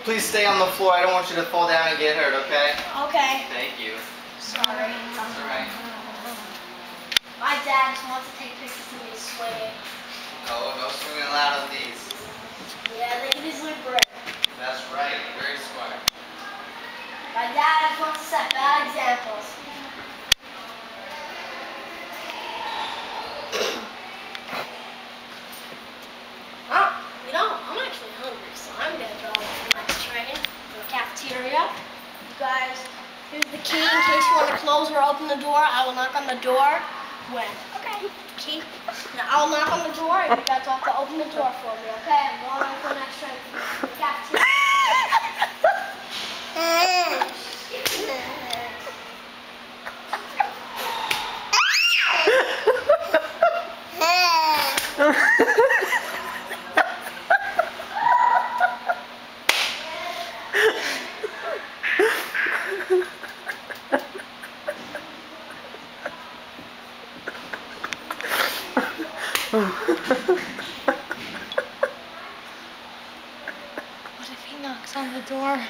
Please stay on the floor. I don't want you to fall down and get hurt, okay? Okay. Thank you. Sorry. That's alright. My dad just wants to take pictures of me swinging. Oh, no swinging allowed on these. Yeah, they can easily break. That's right. Very smart. My dad just wants to set bad examples. I'm actually hungry, so I'm gonna go to the next train to the cafeteria. You guys, here's the key in case you want to close or open the door. I will knock on the door when. Okay. Key. Now I'll knock on the door and you guys have to open the door for me, okay? I'm going on to the next train to the cafeteria. What if he knocks on the door?